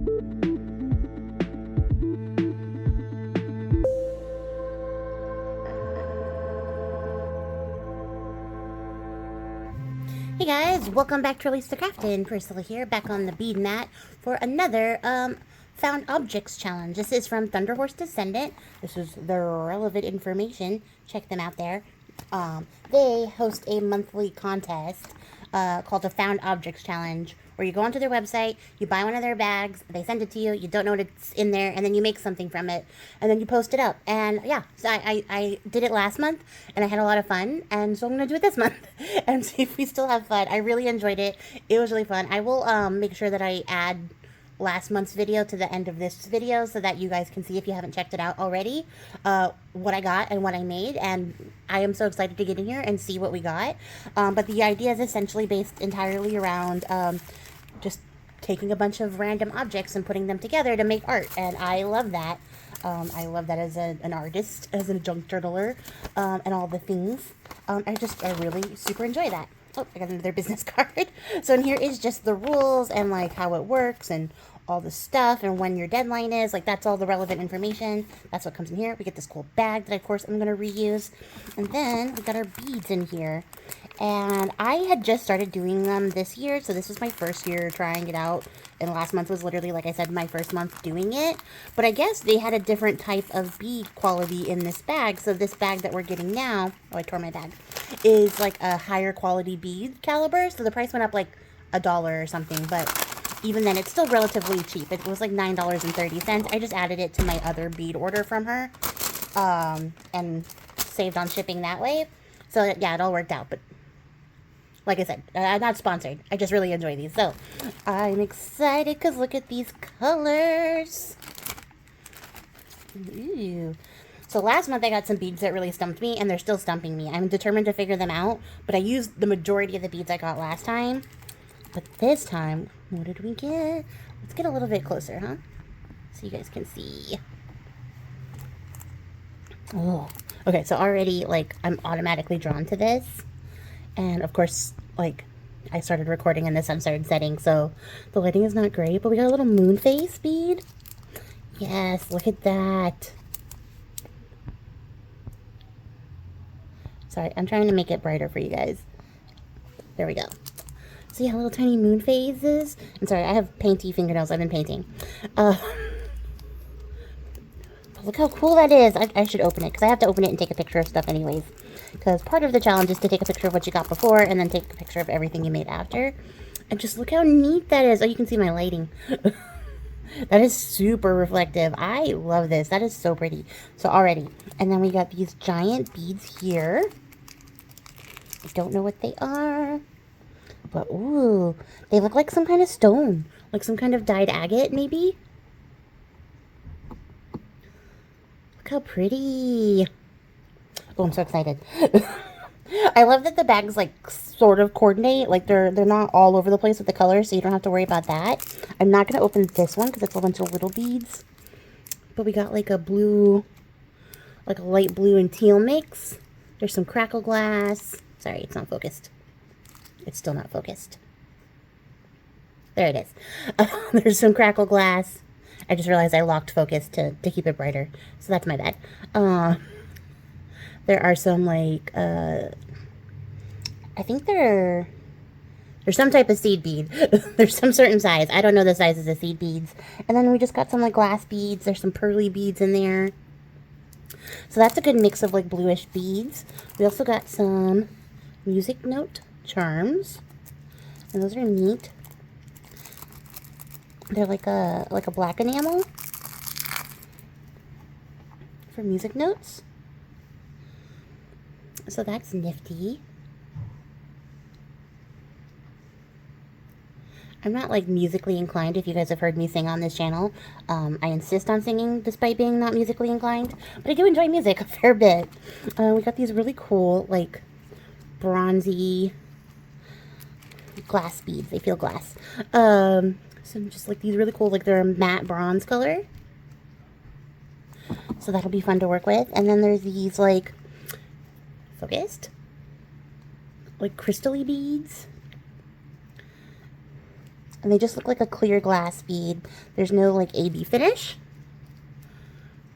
Hey guys, welcome back to Release the Craftin. Priscilla here, back on the bead mat for another found objects challenge. This is from Thunderhorse Descendant. This is the relevant information. Check them out there. They host a monthly contest called the Found Objects Challenge, where you go onto their website, you buy one of their bags, they send it to you, you don't know what's in there, and then you make something from it, and then you post it up. And yeah, so I did it last month, and I had a lot of fun, and so I'm going to do it this month, and see if we still have fun. I really enjoyed it. It was really fun. I will make sure that I add last month's video to the end of this video so that you guys can see, if you haven't checked it out already, what I got and what I made. And I am so excited to get in here and see what we got. But the idea is essentially based entirely around just taking a bunch of random objects and putting them together to make art, and I love that. I love that as an artist, as a junk journaler, and all the things. I really super enjoy that. Oh, I got another business card. So in here is just the rules and like how it works and all the stuff and when your deadline is. Like, that's all the relevant information. That's what comes in here. We get this cool bag that, of course, I'm going to reuse. And then we got our beads in here. And I had just started doing them this year, so this was my first year trying it out. And last month was literally, like I said, my first month doing it. But I guess they had a different type of bead quality in this bag. So this bag that we're getting now, oh, I tore my bag, is like a higher quality bead caliber. So the price went up like $1 or something, but even then it's still relatively cheap. It was like $9.30. I just added it to my other bead order from her, and saved on shipping that way. So yeah, it all worked out. But like I said, I'm not sponsored. I just really enjoy these. So I'm excited because look at these colors. Ooh. So last month I got some beads that really stumped me, and they're still stumping me. I'm determined to figure them out, but I used the majority of the beads I got last time. But this time, what did we get? Let's get a little bit closer, huh? So you guys can see. Oh, okay. So already, like, I'm automatically drawn to this. And of course, like, I started recording in this uncertain setting, so the lighting is not great. But we got a little moon face bead. Yes, look at that. Sorry, I'm trying to make it brighter for you guys. There we go. So yeah, little tiny moon phases. I'm sorry, I have painty fingernails. I've been painting. But look how cool that is. I should open it, because I have to open it and take a picture of stuff anyways. Because part of the challenge is to take a picture of what you got before and then take a picture of everything you made after. And just look how neat that is. Oh, you can see my lighting. That is super reflective. I love this. That is so pretty. So already. And then we got these giant beads here. I don't know what they are. But, ooh, they look like some kind of stone. Like some kind of dyed agate, maybe? Look how pretty. Oh, I'm so excited. I love that the bags, like, sort of coordinate. Like, they're not all over the place with the colors, so you don't have to worry about that. I'm not going to open this one because it's a bunch of little beads. But we got, like, a blue, like a light blue and teal mix. There's some crackle glass. Sorry, it's not focused. It's still not focused. There it is. There's some crackle glass. I just realized I locked focus to keep it brighter. So that's my bad. There are some, like, I think there's some type of seed bead. There's some certain size. I don't know the sizes of seed beads. And then we just got some, like, glass beads. There's some pearly beads in there. So that's a good mix of, like, bluish beads. We also got some music note charms, and those are neat. They're like a black enamel for music notes, so that's nifty. I'm not, like, musically inclined, if you guys have heard me sing on this channel. I insist on singing despite being not musically inclined, but I do enjoy music a fair bit. We got these really cool, like, bronzy glass beads. They feel glass. Some just, like, these really cool, like, they're a matte bronze color. So that'll be fun to work with. And then there's these, like, focused, like, crystal-y beads. And they just look like a clear glass bead. There's no like AB finish.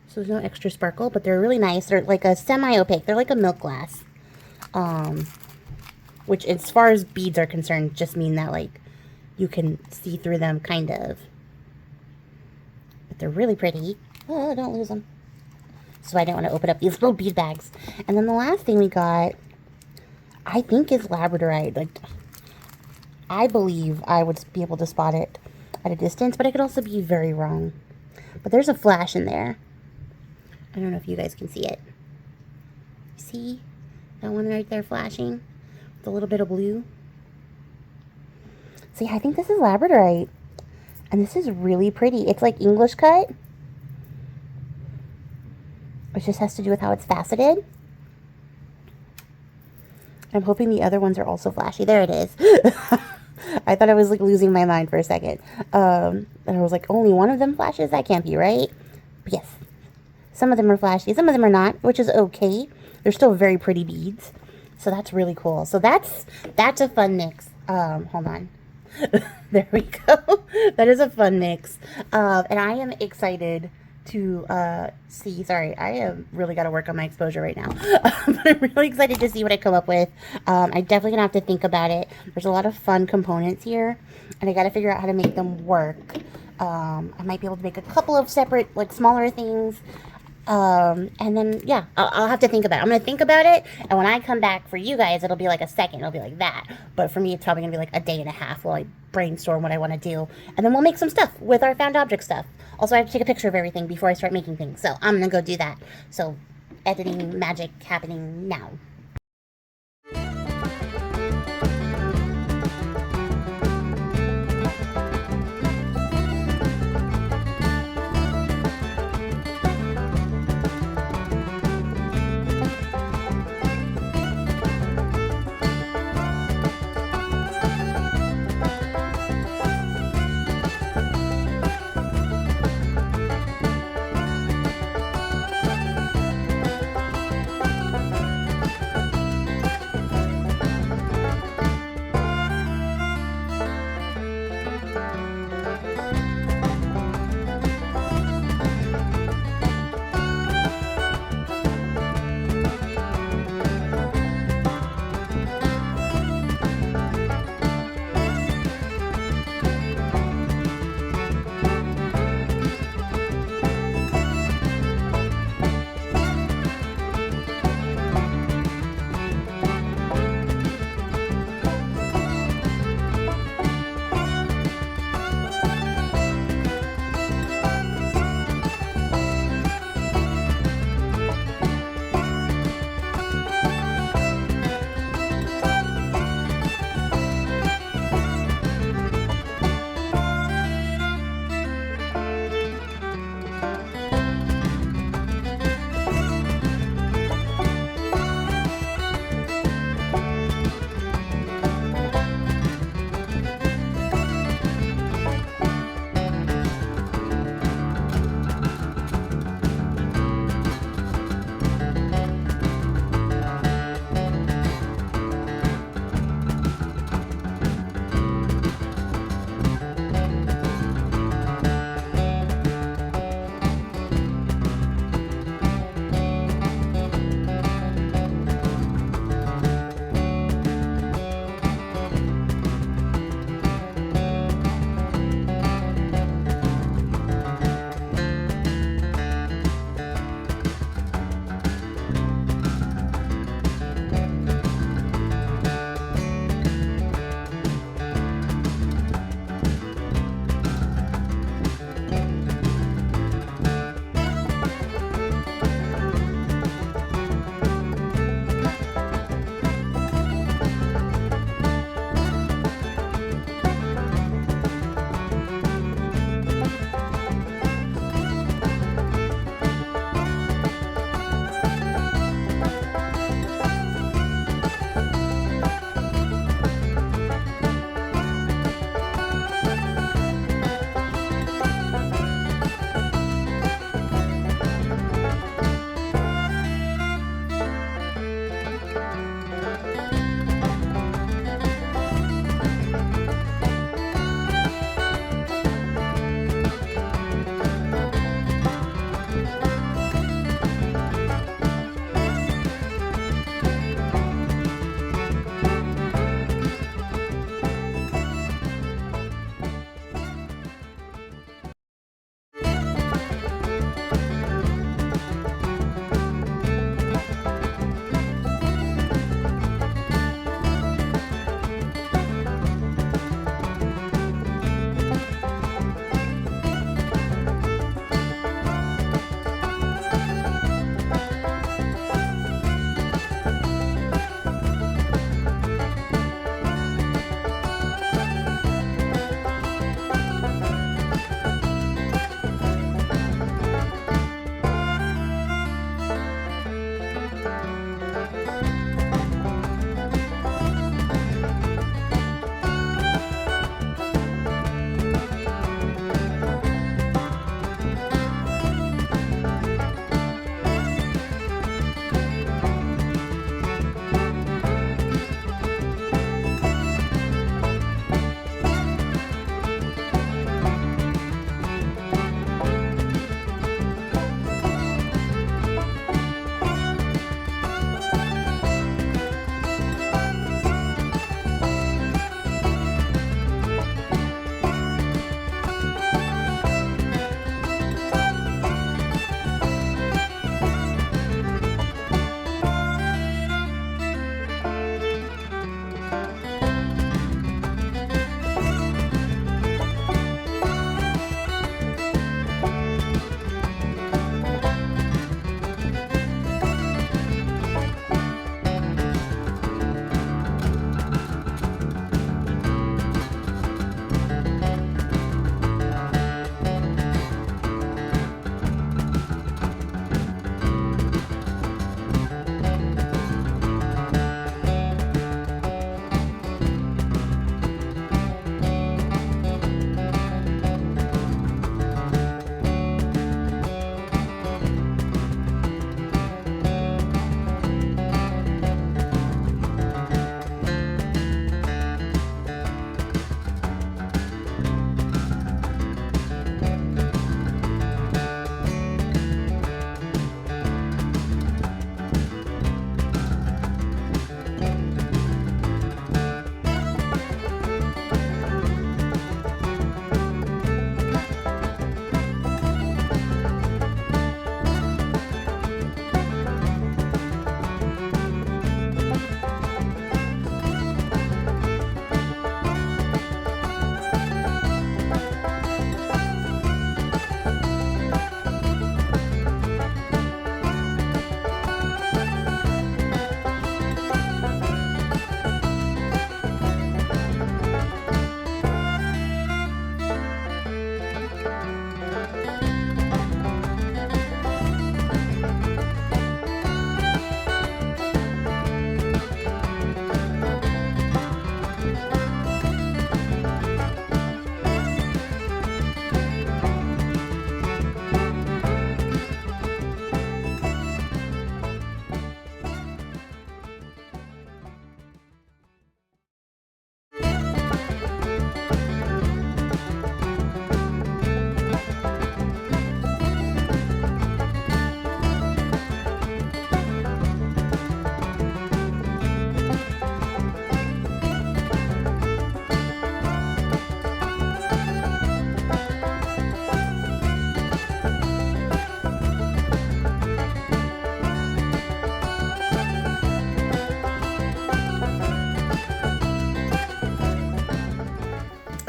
So there's no extra sparkle, but they're really nice. They're like a semi-opaque. They're like a milk glass. Which as far as beads are concerned, just mean that like you can see through them kind of. But they're really pretty. Oh, don't lose them. So I didn't want to open up these little bead bags. And then the last thing we got, I think, is labradorite. Like, I believe I would be able to spot it at a distance, but I could also be very wrong. But there's a flash in there. I don't know if you guys can see it. See that one right there flashing with a little bit of blue? See, I think this is labradorite. And this is really pretty. It's like English cut. It just has to do with how it's faceted. I'm hoping the other ones are also flashy. There it is. I thought I was like losing my mind for a second. And I was like, only one of them flashes? That can't be right. But yes, some of them are flashy, some of them are not, which is okay. They're still very pretty beads. So that's really cool. So that's a fun mix. Hold on. There we go. That is a fun mix. And I am excited to see. Sorry, I have really got to work on my exposure right now. But I'm really excited to see what I come up with. I definitely gonna have to think about it. There's a lot of fun components here, and I got to figure out how to make them work. I might be able to make a couple of separate, like, smaller things. And then, yeah, I'll have to think about it. I'm going to think about it, and when I come back for you guys, it'll be like a second. It'll be like that. But for me, it's probably going to be like a day and a half while I brainstorm what I want to do. And then we'll make some stuff with our found object stuff. Also, I have to take a picture of everything before I start making things. So I'm going to go do that. So editing magic happening now.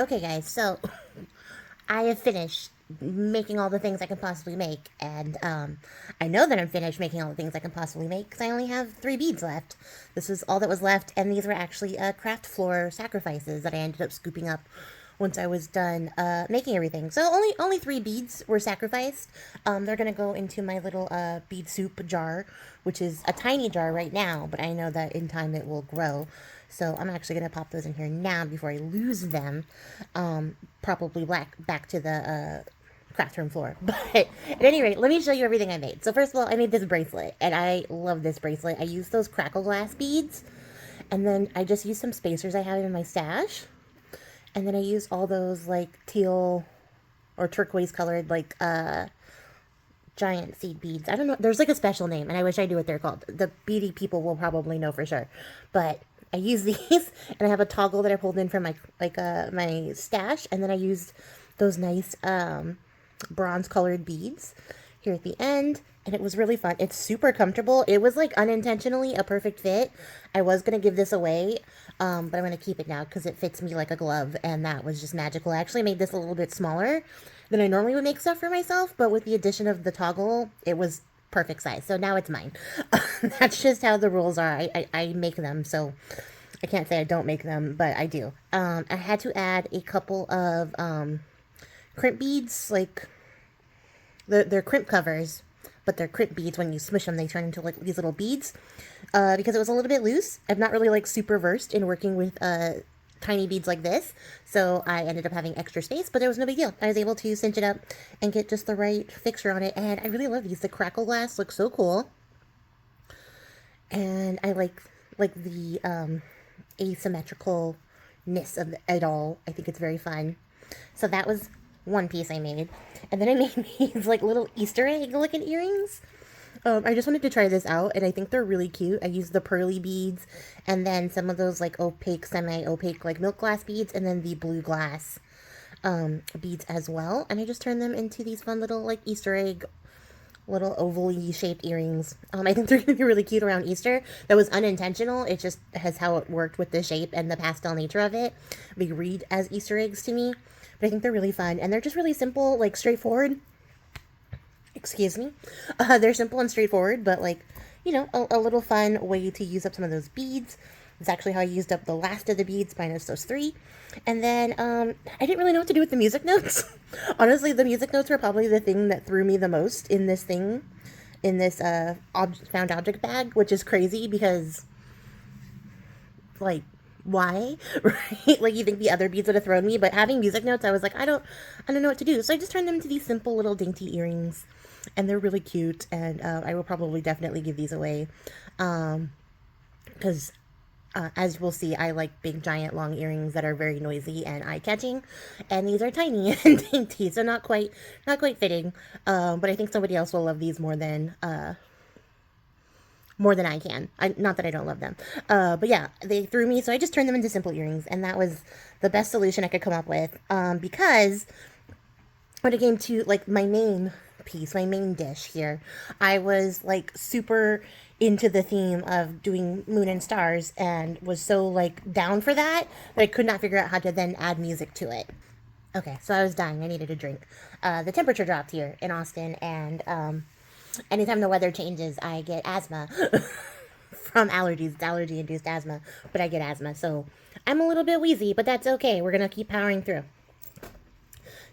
Okay, guys, so I have finished making all the things I can possibly make, and I know that I'm finished making all the things I can possibly make because I only have 3 beads left. This is all that was left, and these were actually craft floor sacrifices that I ended up scooping up once I was done making everything. So only 3 beads were sacrificed. They're gonna go into my little bead soup jar, which is a tiny jar right now, but I know that in time it will grow. So I'm actually gonna pop those in here now before I lose them. Probably back to the craft room floor. But at any rate, let me show you everything I made. So first of all, I made this bracelet, and I love this bracelet. I used those crackle glass beads, and then I just used some spacers I have in my stash. And then I used all those like teal or turquoise colored like giant seed beads. I don't know. There's like a special name, and I wish I knew what they're called. The beady people will probably know for sure. But I use these, and I have a toggle that I pulled in from my my stash, and then I used those nice bronze colored beads here at the end, and it was really fun. It's super comfortable. It was like unintentionally a perfect fit. I was gonna give this away, but I'm gonna keep it now because it fits me like a glove, and that was just magical. I actually made this a little bit smaller than I normally would make stuff for myself, but with the addition of the toggle, it was perfect size. So now it's mine. That's just how the rules are. I make them, so I can't say I don't make them, but I do. I had to add a couple of crimp beads, like they're crimp covers, but they're crimp beads. When you smush them, they turn into like these little beads, because it was a little bit loose. I'm not really like super versed in working with tiny beads like this, so I ended up having extra space, but there was no big deal. I was able to cinch it up and get just the right fixture on it, and I really love these. The crackle glass looks so cool, and I like the asymmetricalness of it all. I think it's very fun. So that was one piece I made, and then I made these like little Easter egg looking earrings. I just wanted to try this out, and I think they're really cute. I used the pearly beads, and then some of those like opaque, semi-opaque like milk glass beads, and then the blue glass beads as well. And I just turned them into these fun little like Easter egg, little ovally shaped earrings. I think they're going to be really cute around Easter. That was unintentional. It just has how it worked with the shape and the pastel nature of it. They read as Easter eggs to me, but I think they're really fun, and they're just really simple, like straightforward. Excuse me. They're simple and straightforward, but like, you know, a little fun way to use up some of those beads. It's actually how I used up the last of the beads, minus those 3. And then I didn't really know what to do with the music notes. Honestly, the music notes were probably the thing that threw me the most in this thing, in this found object bag, which is crazy because, like, why? Right? Like, you think the other beads would have thrown me, but having music notes, I was like, I don't know what to do. So I just turned them into these simple little dainty earrings, and they're really cute, and I will probably definitely give these away, because as we'll see, I like big, giant, long earrings that are very noisy and eye-catching, and these are tiny and dainty, so not quite fitting, but I think somebody else will love these more than I can. Not that I don't love them, but yeah, they threw me, so I just turned them into simple earrings, and that was the best solution I could come up with, because when it came to like my main piece, my main dish here, I was like super into the theme of doing moon and stars, and was so like down for that I could not figure out how to then add music to it. Okay, so I was dying. I needed a drink. The temperature dropped here in Austin, and anytime the weather changes, I get asthma from allergies. It's allergy-induced asthma, but I get asthma, so I'm a little bit wheezy, but that's okay. We're gonna keep powering through.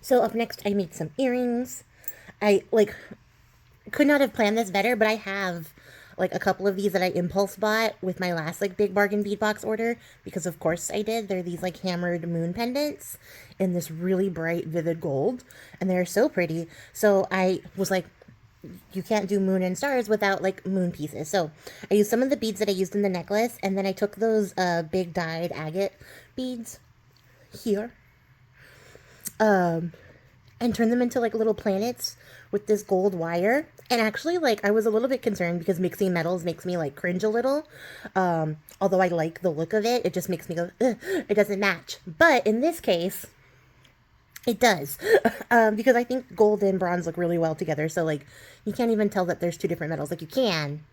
So up next, I made some earrings. I like could not have planned this better, but I have like a couple of these that I impulse bought with my last like big bargain bead box order, because of course I did. They're these like hammered moon pendants in this really bright, vivid gold, and they're so pretty. So I was like, you can't do moon and stars without like moon pieces. So I used some of the beads that I used in the necklace, and then I took those big dyed agate beads here, and turned them into like little planets with this gold wire. And actually, like, I was a little bit concerned because mixing metals makes me like cringe a little. Although I like the look of it, it just makes me go, ugh, it doesn't match. But in this case, it does. Because I think gold and bronze look really well together. So like, you can't even tell that there's 2 different metals. Like, you can,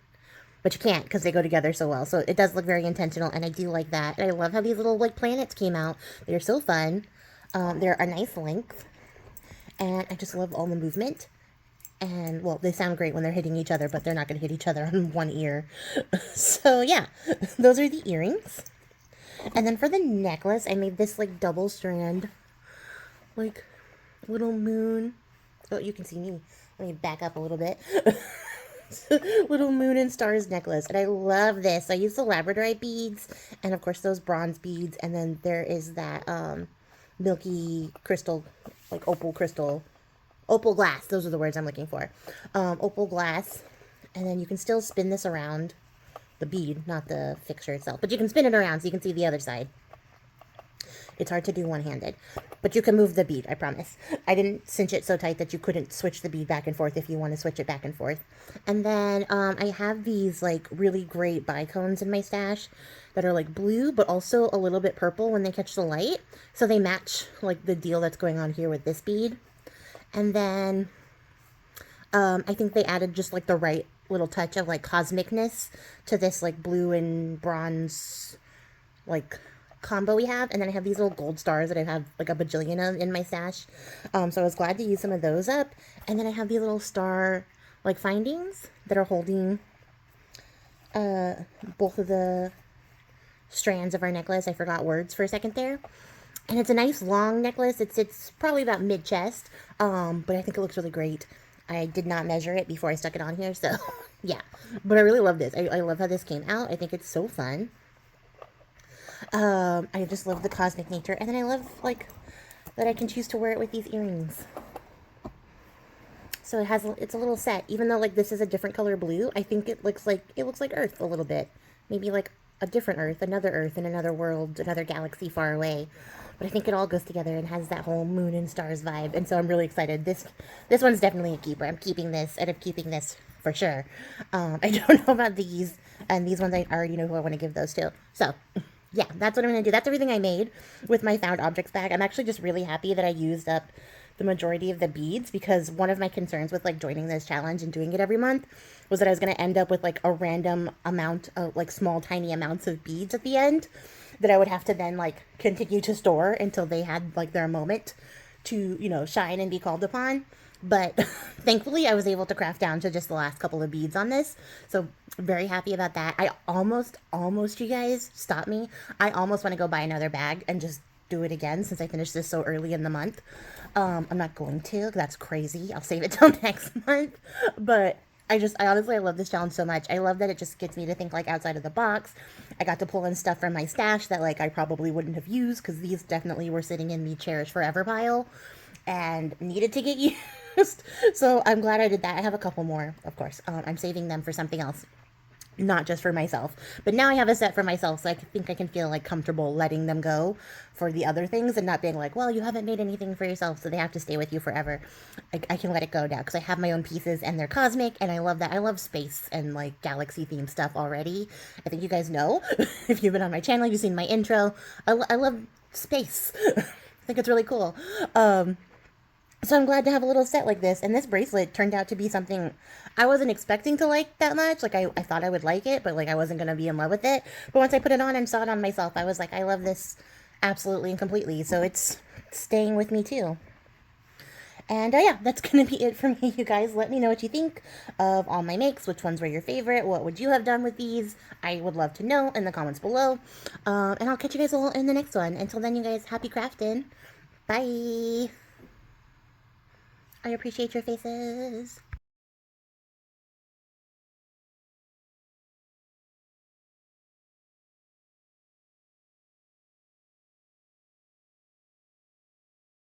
but you can't because they go together so well. So it does look very intentional, and I do like that. And I love how these little like planets came out. They're so fun. They're a nice length, and I just love all the movement. And, well, they sound great when they're hitting each other, but they're not going to hit each other on one ear. So, yeah, those are the earrings. And then for the necklace, I made this, like, double strand, like, little moon. Oh, you can see me. Let me back up a little bit. Little moon and stars necklace. And I love this. I use the labradorite beads, and, of course, those bronze beads. And then there is that milky crystal, like, opal crystal. Opal glass. Those are the words I'm looking for. Opal glass. And then you can still spin this around. The bead, not the fixture itself. But you can spin it around so you can see the other side. It's hard to do one-handed. But you can move the bead, I promise. I didn't cinch it so tight that you couldn't switch the bead back and forth if you want to switch it back and forth. And then I have these, like, really great bicones in my stash that are, like, blue, but also a little bit purple when they catch the light. So they match, like, the deal that's going on here with this bead. And then I think they added just, like, the right little touch of, like, cosmicness to this, like, blue and bronze, like, combo we have. And then I have these little gold stars that I have, like, a bajillion of in my stash. So I was glad to use some of those up. And then I have these little star, like, findings that are holding both of the strands of our necklace. I forgot words for a second there. And it's a nice long necklace. It's probably about mid-chest, but I think it looks really great. I did not measure it before I stuck it on here, so yeah. But I really love this. I love how this came out. I think it's so fun. I just love the cosmic nature. And then I love, like, that I can choose to wear it with these earrings. So it's a little set. Even though, like, this is a different color blue, I think it looks like Earth a little bit. Maybe, like, a different Earth in another world, another galaxy far away. But I think it all goes together and has that whole moon and stars vibe. And so I'm really excited. This one's definitely a keeper. I'm keeping this, and I'm keeping this for sure. I don't know about these, and these ones I already know who I want to give those to. So, yeah, that's what I'm going to do. That's everything I made with my found objects bag. I'm actually just really happy that I used up the majority of the beads, because one of my concerns with, like, joining this challenge and doing it every month was that I was going to end up with, like, a random amount of, like, small tiny amounts of beads at the end that I would have to then, like, continue to store until they had, like, their moment to, you know, shine and be called upon. But thankfully I was able to craft down to just the last couple of beads on this, so very happy about that. I almost, you guys, stop me, I almost want to go buy another bag and just do it again since I finished this so early in the month. I'm not going to, that's crazy. I'll save it till next month. But I honestly, I love this challenge so much. I love that it just gets me to think, like, outside of the box. I got to pull in stuff from my stash that, like, I probably wouldn't have used, because these definitely were sitting in the cherish forever pile and needed to get used. So I'm glad I did that. I have a couple more, of course. I'm saving them for something else, not just for myself. But now I have a set for myself, so I think I can feel, like, comfortable letting them go for the other things and not being like, well, you haven't made anything for yourself, so they have to stay with you forever. I can let it go now because I have my own pieces and they're cosmic, and I love that. I love space and, like, galaxy themed stuff already. I think you guys know. If you've been on my channel, you've seen my intro. I love space. I think it's really cool. So I'm glad to have a little set like this, and this bracelet turned out to be something I wasn't expecting to like that much. Like, I thought I would like it, but, like, I wasn't going to be in love with it. But once I put it on and saw it on myself, I was like, I love this absolutely and completely. So it's staying with me too. And yeah, that's going to be it for me, you guys. Let me know what you think of all my makes. Which ones were your favorite? What would you have done with these? I would love to know in the comments below. And I'll catch you guys all in the next one. Until then, you guys, happy crafting. Bye. I appreciate your faces.